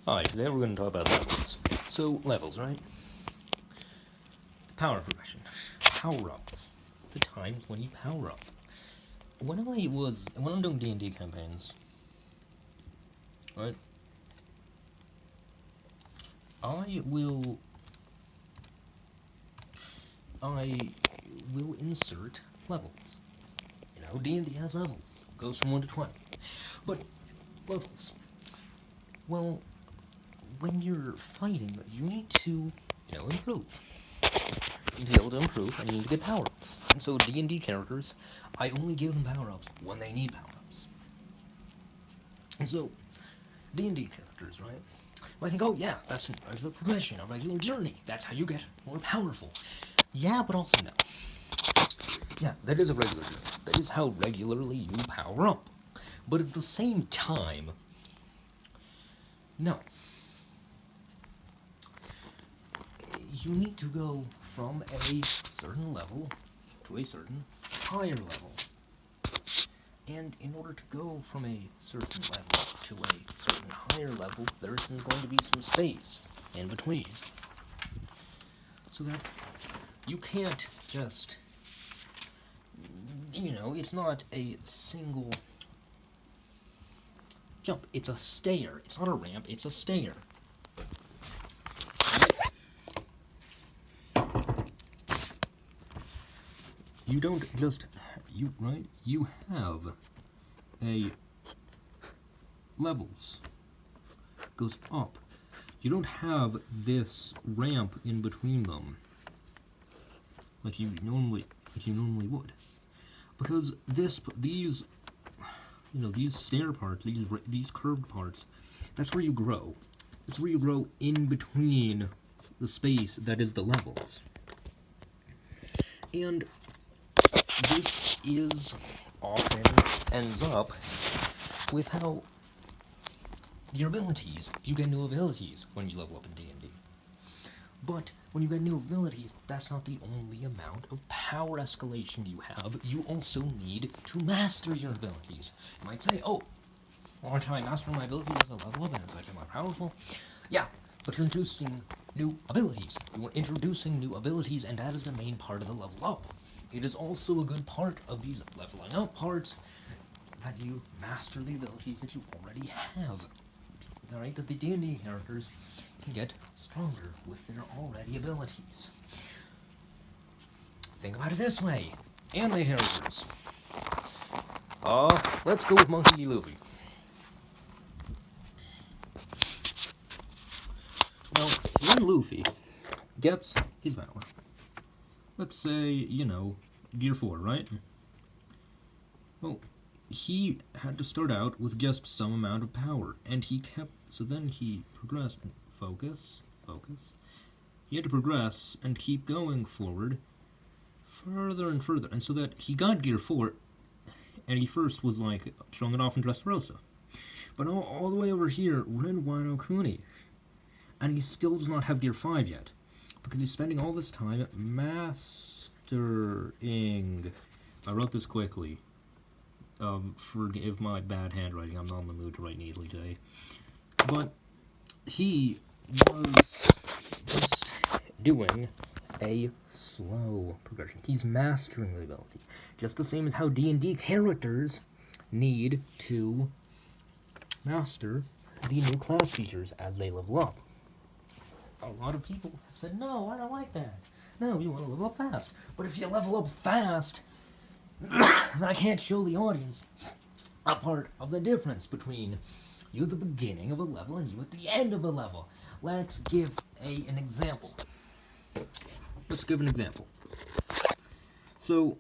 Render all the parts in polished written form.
Hi, today we're going to talk about levels. So, levels, right? Power progression. Power-ups. The times when you power up. When I'm doing D&D campaigns, right? I will insert levels. You know, D&D has levels. Goes from 1 to 20. But, levels. Well, when you're fighting, you need to, improve. You need to be able to improve, and you need to get power-ups. And so D&D characters, I only give them power-ups when they need power-ups. And so, D&D characters, right? Well, I think, oh yeah, that's the progression, a regular journey. That's how you get more powerful. Yeah, but also no. Yeah, that is a regular journey. That is how regularly you power up. But at the same time, no. You need to go from a certain level to a certain higher level. And in order to go from a certain level to a certain higher level, there's going to be some space in between. So that you can't just, it's not a single jump. It's a stair. It's not a ramp, it's a stair. You don't just, you have a levels, goes up. You don't have this ramp in between them, like you normally would, because these stair parts, these curved parts, that's where you grow. That's where you grow in between the space that is the levels. And this often ends up with how your abilities, you get new abilities when you level up in D&D. But when you get new abilities, that's not the only amount of power escalation you have. You also need to master your abilities. You might say, oh, aren't I mastering my abilities as a level up and as I get more powerful? Yeah, but you're introducing new abilities. You are introducing new abilities, and that is the main part of the level up. It is also a good part of these leveling up parts that you master the abilities that you already have. Alright, that the D&D characters can get stronger with their already abilities. Think about it this way. Anime characters. Let's go with Monkey D. Luffy. Well, when Luffy gets his power, let's say, Gear 4, right? Well, he had to start out with just some amount of power, and so then he progressed and focus. He had to progress and keep going forward further and further, and so that he got Gear 4, and he first was like showing it off in Dressrosa. But all the way over here, we're in Wano Kuni, and he still does not have Gear 5 yet, because he's spending all this time mastering. I wrote this quickly. Forgive my bad handwriting, I'm not in the mood to write neatly today. But he was just doing a slow progression. He's mastering the ability. Just the same as how D&D characters need to master the new class features as they level up. A lot of people have said, no, I don't like that. No, you want to level up fast. But if you level up fast, I can't show the audience a part of the difference between you at the beginning of a level and you at the end of a level. Let's give an example. So,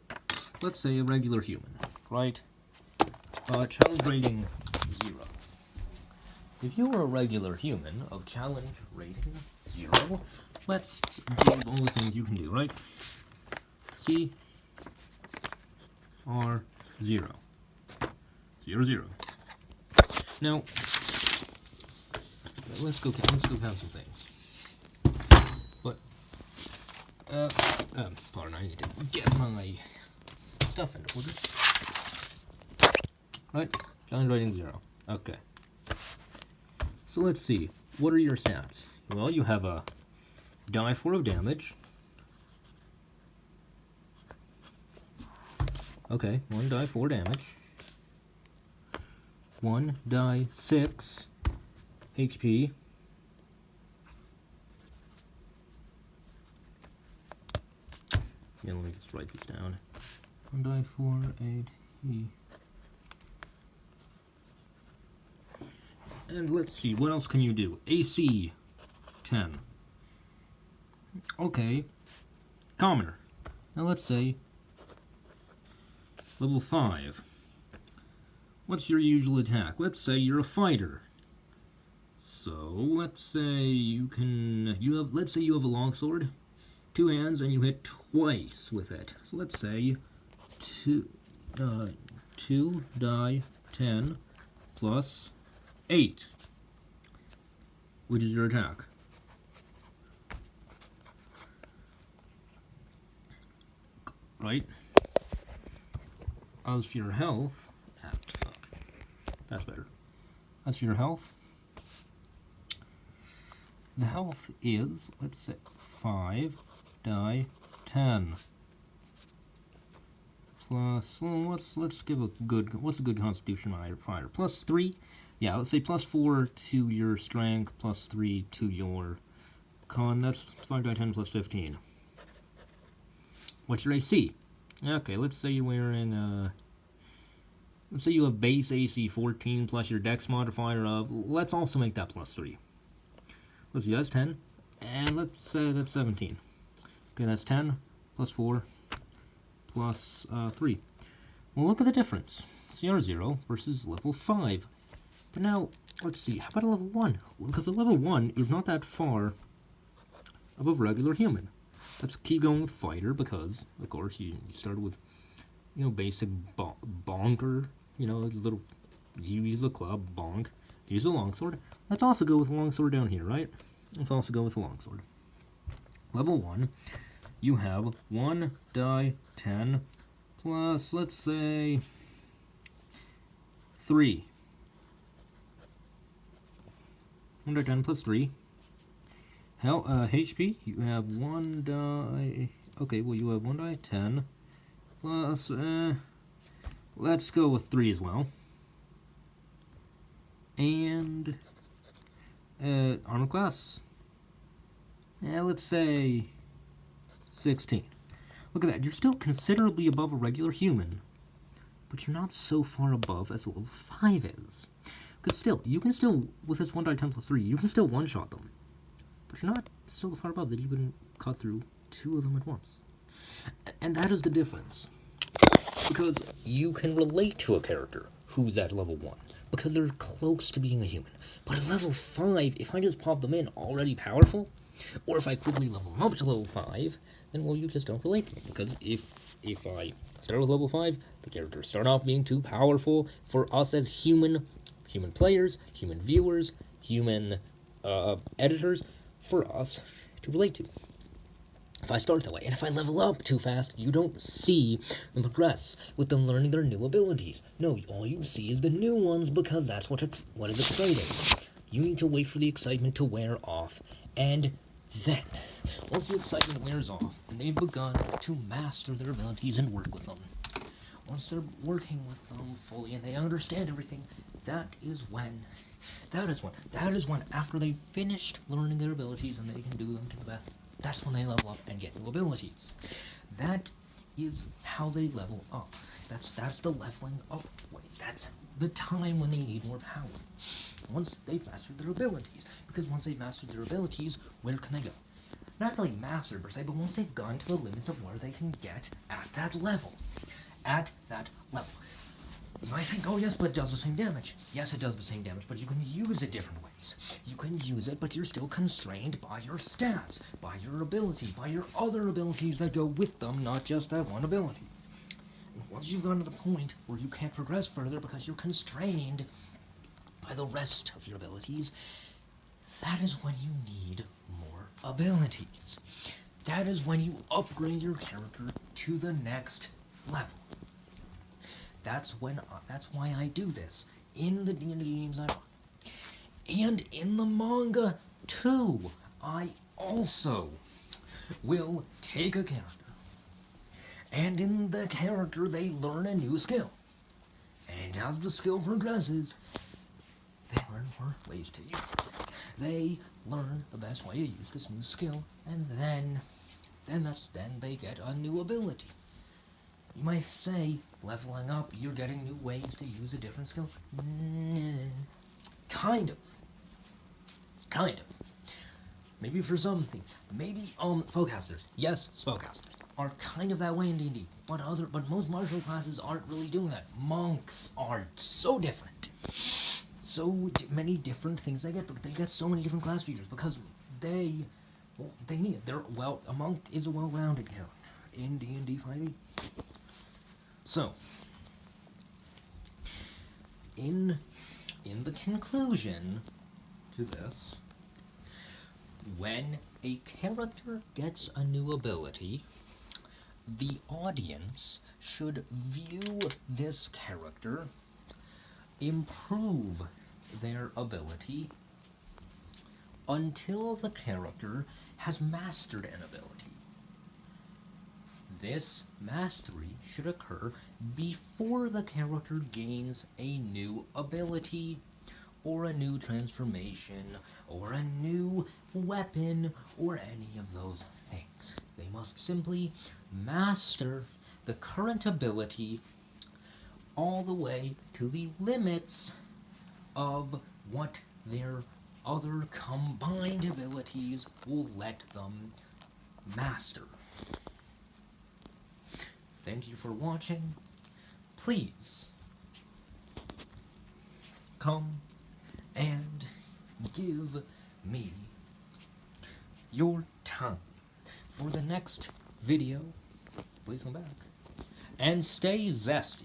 let's say a regular human, right? Challenge rating 0. If you are a regular human of challenge rating 0, let's do all the things you can do, right? C R 0. 0, 0. Now, let's go count some things. But, pardon, I need to get my stuff into order. Right, challenge rating 0. Okay. So let's see. what are your stats? Well, you have a die 4 of damage. Okay, 1 die 4 damage. 1 die 6 HP. Yeah, let me just write this down. 1 die 4, 8 E. And let's see, what else can you do? AC 10. Okay. Commoner. Now let's say level 5. What's your usual attack? Let's say you're a fighter. So let's say let's say you have a longsword, 2 hands, and you hit twice with it. So let's say 2 die 10 plus 8, which is your attack. Right? As for your health, that's better. As for your health, the health is, let's say, 5 die 10 plus, well, let's give a good, what's a good constitution fighter? Plus 3? Yeah, let's say plus 4 to your strength, plus 3 to your con. That's 5 die 10 plus 15. What's your AC? Okay, let's say you're wearing, let's say you have base AC 14 plus your dex modifier of, let's also make that plus 3. Let's see, that's 10. And let's say that's 17. Okay, that's 10 plus 4 plus 3. Well, look at the difference. CR0 versus level 5. But now, let's see, how about a level 1? Because a level 1 is not that far above regular human. Let's keep going with fighter because, of course, you started with, you know, basic bonker, you know, little, you use a club, bonk, use a longsword. Let's also go with a longsword down here, right? Let's also go with a longsword. Level 1, you have 1 die 10 plus, let's say, 3. 1 die 10 plus 3. HP, you have 1 die... Okay, well, you have 1 die 10 plus... let's go with 3 as well. And... armor class. Let's say... 16. Look at that, you're still considerably above a regular human. But you're not so far above as level 5 is. Because still, you can still, with this 1 die 10 plus 3, you can still one-shot them. But you're not so far above that you can cut through 2 of them at once. And that is the difference. Because you can relate to a character who's at level 1. Because they're close to being a human. But at level 5, if I just pop them in already powerful, or if I quickly level them up to level 5, then, well, you just don't relate to them. Because if I start with level 5, the characters start off being too powerful for us as human players, human viewers, human editors, for us to relate to. If I start that way, and if I level up too fast, you don't see them progress with them learning their new abilities. No, all you see is the new ones because that's what is exciting. You need to wait for the excitement to wear off, and then, once the excitement wears off, and they've begun to master their abilities and work with them, once they're working with them fully and they understand everything, that is when, after they've finished learning their abilities and they can do them to the best, that's when they level up and get new abilities. That is how they level up. That's the leveling up way. That's the time when they need more power. Once they've mastered their abilities. Because once they've mastered their abilities, where can they go? Not really mastered per se, but once they've gone to the limits of where they can get at that level. At that level. You might think, oh yes, but it does the same damage. Yes, it does the same damage, but you can use it different ways. You can use it, but you're still constrained by your stats, by your ability, by your other abilities that go with them, not just that one ability. And once you've gotten to the point where you can't progress further because you're constrained by the rest of your abilities, that is when you need more abilities. That is when you upgrade your character to the next level. That's why I do this in the D&D games I run. And in the manga, too, I also will take a character. And in the character, they learn a new skill. And as the skill progresses, they learn more ways to use it. They learn the best way to use this new skill, and then they get a new ability. You might say, leveling up, you're getting new ways to use a different skill. Kind of. Maybe for some things. Maybe, spellcasters. Yes, spellcasters are kind of that way in D&D. But most martial classes aren't really doing that. Monks are so different. So many different things they get so many different class features because they need it. A monk is a well-rounded character in D&D 5e. So, in the conclusion to this, when a character gets a new ability, the audience should view this character improve their ability until the character has mastered an ability. This mastery should occur before the character gains a new ability, or a new transformation, or a new weapon, or any of those things. They must simply master the current ability all the way to the limits of what their other combined abilities will let them master. Thank you for watching. Please come and give me your time for the next video. Please come back and stay zesty.